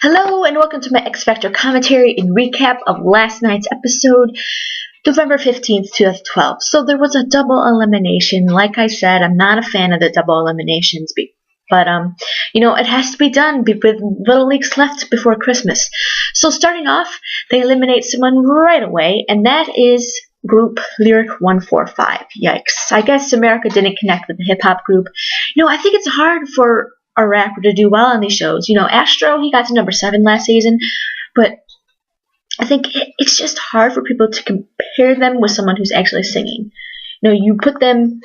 Hello and welcome to my X Factor commentary and recap of last night's episode, November 15th, 2012. So there was a double elimination. Like I said, I'm not a fan of the double eliminations, but it has to be done with little weeks left before Christmas. So starting off, they eliminate someone right away, and that is group Lyric 145. Yikes. I guess America didn't connect with the hip-hop group. I think it's hard for a rapper to do well on these shows. Astro, he got to number 7 last season, but I think it's just hard for people to compare them with someone who's actually singing. You put them,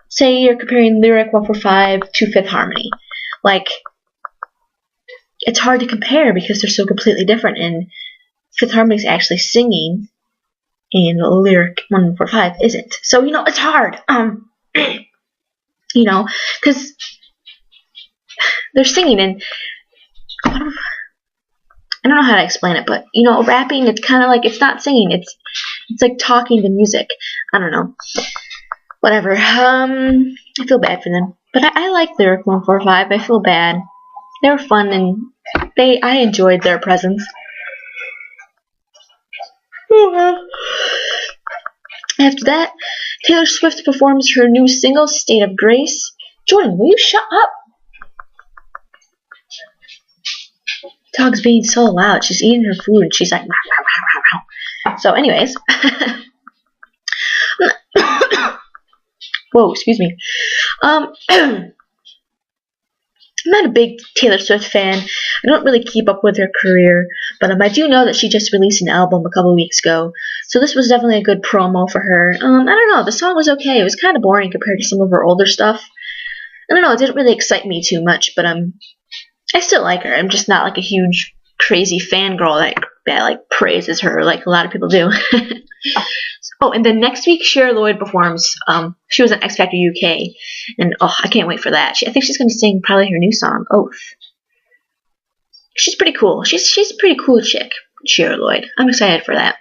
say you're comparing Lyric 145 to Fifth Harmony. It's hard to compare because they're so completely different, and Fifth Harmony's actually singing, and Lyric 145 isn't. So, it's hard. Because they're singing, and I don't know how to explain it, but rapping, it's kind of like it's not singing, it's like talking to music. I don't know. Whatever. I feel bad for them, but I like Lyric 145. I feel bad. They were fun, and I enjoyed their presence. After that, Taylor Swift performs her new single, State of Grace. Jordan, will you shut up? Dog's being so loud. She's eating her food, and she's like, wow, wow, wow, wow, wow. So anyways. Whoa, excuse me. I'm not a big Taylor Swift fan. I don't really keep up with her career, but I do know that she just released an album a couple weeks ago, so this was definitely a good promo for her. I don't know, the song was okay. It was kind of boring compared to some of her older stuff. I don't know, it didn't really excite me too much, but I still like her. I'm just not like a huge, crazy fangirl that praises her like a lot of people do. Oh, and then next week, Cher Lloyd performs. She was on X Factor UK, and I can't wait for that. I think she's going to sing probably her new song, Oath. She's pretty cool. She's a pretty cool chick, Cher Lloyd. I'm excited for that.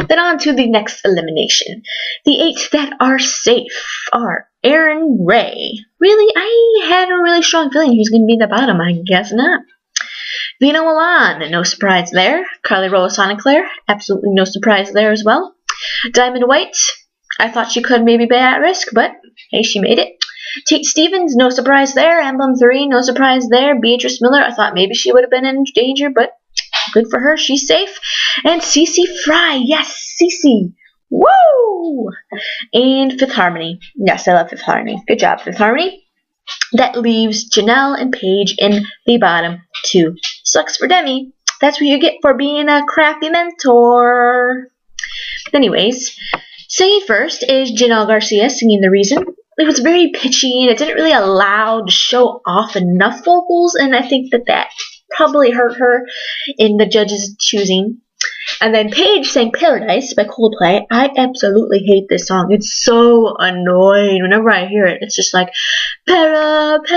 Then on to the next elimination. The 8 that are safe are Aaron Ray. Really? I had a really strong feeling he was going to be at the bottom. I guess not. Vino Milan, no surprise there. Carly Rose Claire, absolutely no surprise there as well. Diamond White, I thought she could maybe be at risk, but hey, she made it. Tate Stevens, no surprise there. Emblem 3, no surprise there. Beatrice Miller, I thought maybe she would have been in danger, but good for her, she's safe. And Cece Fry, yes, Cece. Woo! And Fifth Harmony. Yes, I love Fifth Harmony. Good job, Fifth Harmony. That leaves Jennel and Paige in the bottom 2. Sucks for Demi. That's what you get for being a crappy mentor. But anyways, singing first is Jennel Garcia singing The Reason. It was very pitchy, and it didn't really allow to show off enough vocals, and I think that probably hurt her in the judges' choosing. And then Paige sang Paradise by Coldplay. I absolutely hate this song. It's so annoying. Whenever I hear it, it's just like, paradise,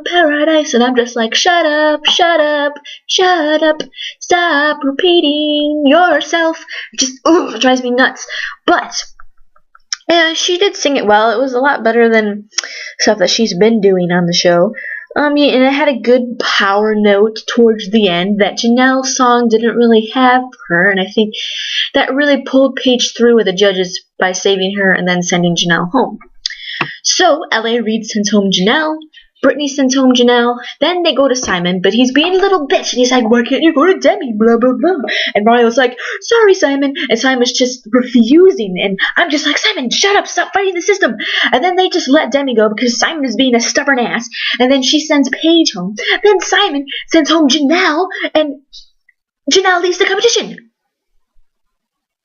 paradise. And I'm just like, shut up, shut up, shut up. Stop repeating yourself. It drives me nuts. But she did sing it well. It was a lot better than stuff that she's been doing on the show. And it had a good power note towards the end that Jennel's song didn't really have for her, and I think that really pulled Paige through with the judges by saving her and then sending Jennel home. So L.A. Reid sends home Jennel, Brittany sends home Jennel, then they go to Simon, but he's being a little bitch, and he's like, why can't you go to Demi, blah, blah, blah. And Mario's like, sorry, Simon, and Simon's just refusing, and I'm just like, Simon, shut up, stop fighting the system. And then they just let Demi go because Simon is being a stubborn ass, and then she sends Paige home. Then Simon sends home Jennel, and Jennel leaves the competition.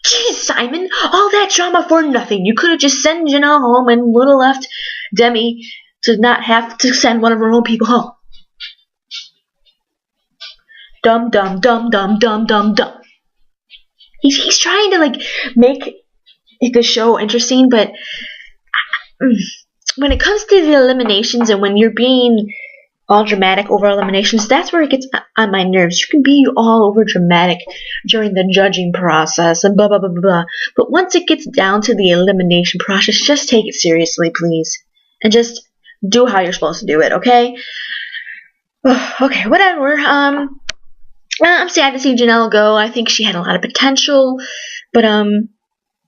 Jeez, Simon, all that drama for nothing. You could have just sent Jennel home and would have left Demi to not have to send one of her own people home. Dumb, dumb, dumb, dumb, dumb, dumb, dumb. He's trying to make the show interesting, but when it comes to the eliminations and when you're being all dramatic over eliminations, that's where it gets on my nerves. You can be all over dramatic during the judging process and blah, blah, blah, blah, blah. But once it gets down to the elimination process, just take it seriously, please. And just do how you're supposed to do it, okay? Okay, whatever. I'm sad to see Jennel go. I think she had a lot of potential, but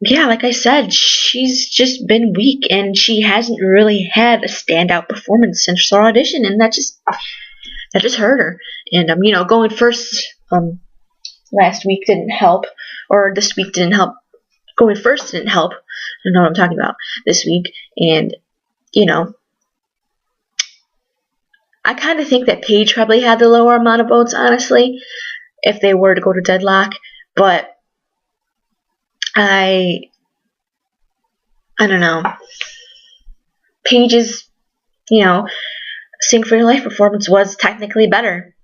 yeah, like I said, she's just been weak, and she hasn't really had a standout performance since her audition, and that just hurt her. And going first last week didn't help, or this week didn't help. Going first didn't help. I don't know what I'm talking about this week, and I kind of think that Paige probably had the lower amount of votes, honestly, if they were to go to deadlock. But I don't know. Paige's, Sing for Your Life performance was technically better,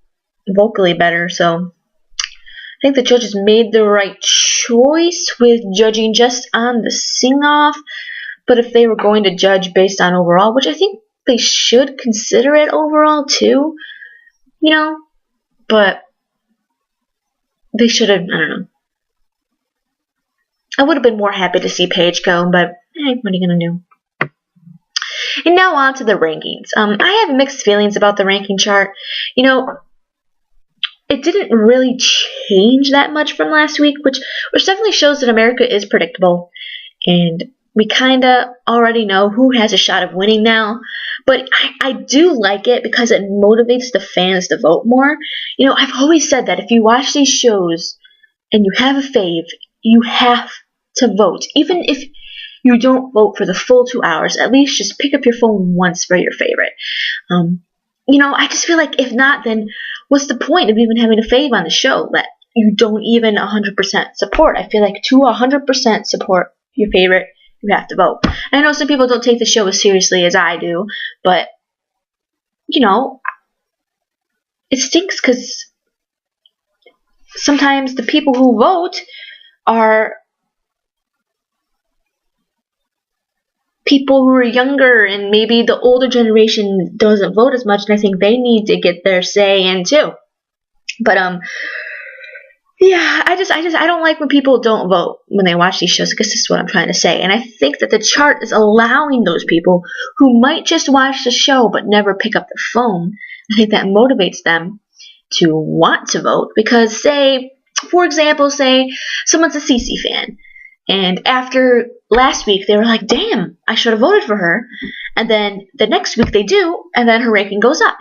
vocally better. So I think the judges made the right choice with judging just on the sing-off. But if they were going to judge based on overall, which I think they should consider it overall too, but they should have, I don't know. I would have been more happy to see Paige go, but what are you going to do? And now on to the rankings. I have mixed feelings about the ranking chart. It didn't really change that much from last week, which definitely shows that America is predictable. And we kind of already know who has a shot of winning now. But I do like it because it motivates the fans to vote more. I've always said that if you watch these shows and you have a fave, you have to vote. Even if you don't vote for the full 2 hours, at least just pick up your phone once for your favorite. I just feel like if not, then what's the point of even having a fave on the show that you don't even 100% support? I feel like to 100% support your favorite, you have to vote. I know some people don't take the show as seriously as I do, but, it stinks because sometimes the people who vote are people who are younger, and maybe the older generation doesn't vote as much, and I think they need to get their say in too. But yeah, I don't like when people don't vote when they watch these shows. I guess this is what I'm trying to say. And I think that the chart is allowing those people who might just watch the show but never pick up their phone, I think that motivates them to want to vote. Because for example, say someone's a Cece fan, and after last week they were like, damn, I should have voted for her. And then the next week they do, and then her ranking goes up.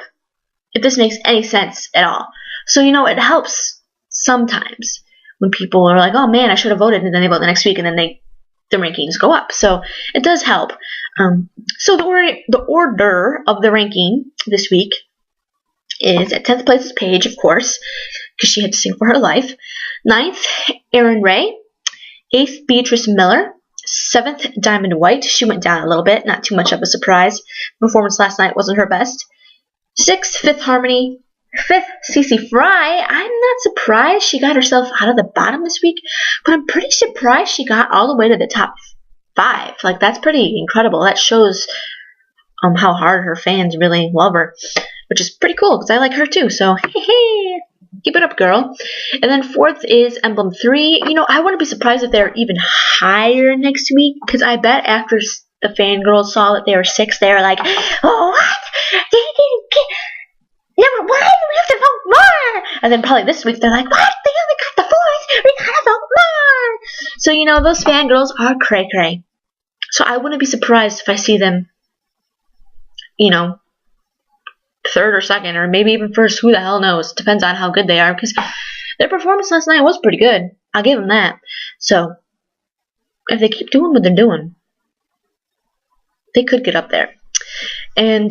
If this makes any sense at all. So, it helps sometimes when people are like, oh man, I should have voted, and then they vote the next week, and then the rankings go up. So it does help. So the order of the ranking this week is at 10th place is Paige, of course, because she had to sing for her life. 9th, Erin Ray. 8th, Beatrice Miller. 7th, Diamond White. She went down a little bit, not too much of a surprise. The performance last night wasn't her best. 6th, Fifth Harmony. 5th, Cece Fry. I'm not surprised she got herself out of the bottom this week, but I'm pretty surprised she got all the way to the top 5. Like, that's pretty incredible. That shows how hard her fans really love her, which is pretty cool because I like her too. So, hey, keep it up, girl. And then 4th is Emblem 3. I wouldn't be surprised if they're even higher next week, because I bet after the fangirls saw that they were 6, they were like, oh, what? They didn't get number 1, we have to vote more. And then probably this week they're like, what? They only got the 4th, we gotta vote more. So, those fangirls are cray-cray. So I wouldn't be surprised if I see them, 3rd or 2nd, or maybe even 1st. Who the hell knows? Depends on how good they are, because their performance last night was pretty good. I'll give them that. So if they keep doing what they're doing, they could get up there. And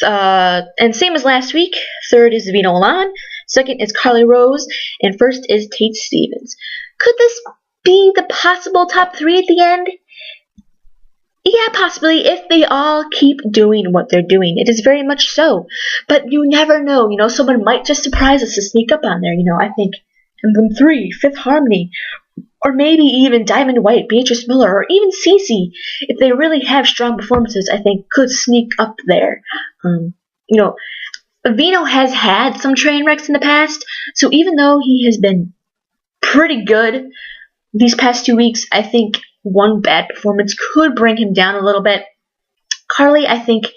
same as last week, 3rd is Vino Lan, 2nd is Carly Rose, and 1st is Tate Stevens. Could this be the possible top 3 at the end? Yeah, possibly, if they all keep doing what they're doing. It is very much so. But you never know. Someone might just surprise us to sneak up on there. I think Emblem 3, Fifth Harmony, or maybe even Diamond White, Beatrice Miller, or even Cece, if they really have strong performances, I think could sneak up there. Vino has had some train wrecks in the past, so even though he has been pretty good these past 2 weeks, I think one bad performance could bring him down a little bit. Carly, I think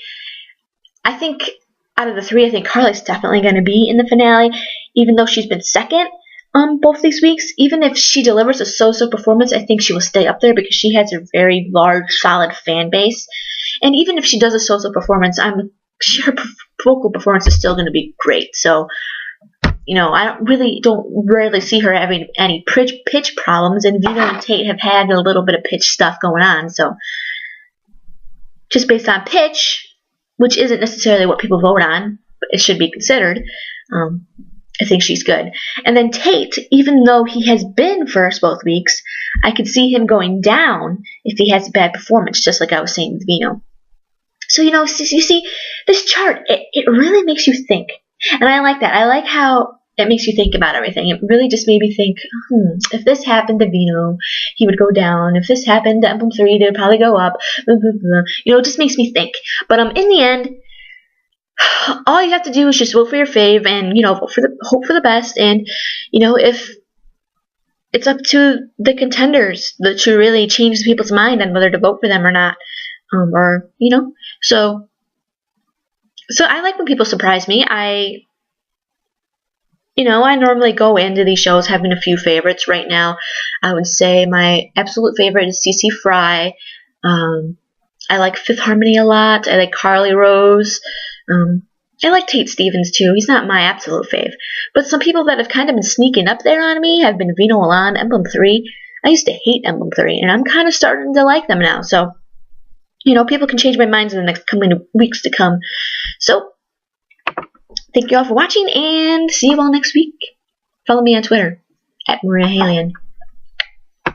out of the three, I think Carly's definitely going to be in the finale, even though she's been second both these weeks. Even if she delivers a so-so performance, I think she will stay up there because she has a very large, solid fan base. And even if she does a so-so performance, I'm sure her vocal performance is still going to be great. So, I don't rarely see her having any pitch problems, and Vino and Tate have had a little bit of pitch stuff going on. So, just based on pitch, which isn't necessarily what people vote on, but it should be considered, I think she's good. And then Tate, even though he has been first both weeks, I could see him going down if he has a bad performance, just like I was saying with Vino. So, you see, this chart, it really makes you think. And I like that. I like how it makes you think about everything. It really just made me think, if this happened to Vino, he would go down. If this happened to Emblem 3, they would probably go up. Blah, blah, blah. It just makes me think. But in the end, all you have to do is just vote for your fave and, hope for the best. And, if it's up to the contenders to really change people's mind on whether to vote for them or not. So I like when people surprise me. I normally go into these shows having a few favorites. Right now, I would say my absolute favorite is CC Fry. I like Fifth Harmony a lot. I like Carly Rose. I like Tate Stevens too. He's not my absolute fave. But some people that have kind of been sneaking up there on me have been Vino Milan, Emblem 3. I used to hate Emblem 3, and I'm kind of starting to like them now. So, people can change my minds in the next coming weeks to come. So, thank you all for watching, and see you all next week. Follow me on Twitter, @MariaHalian.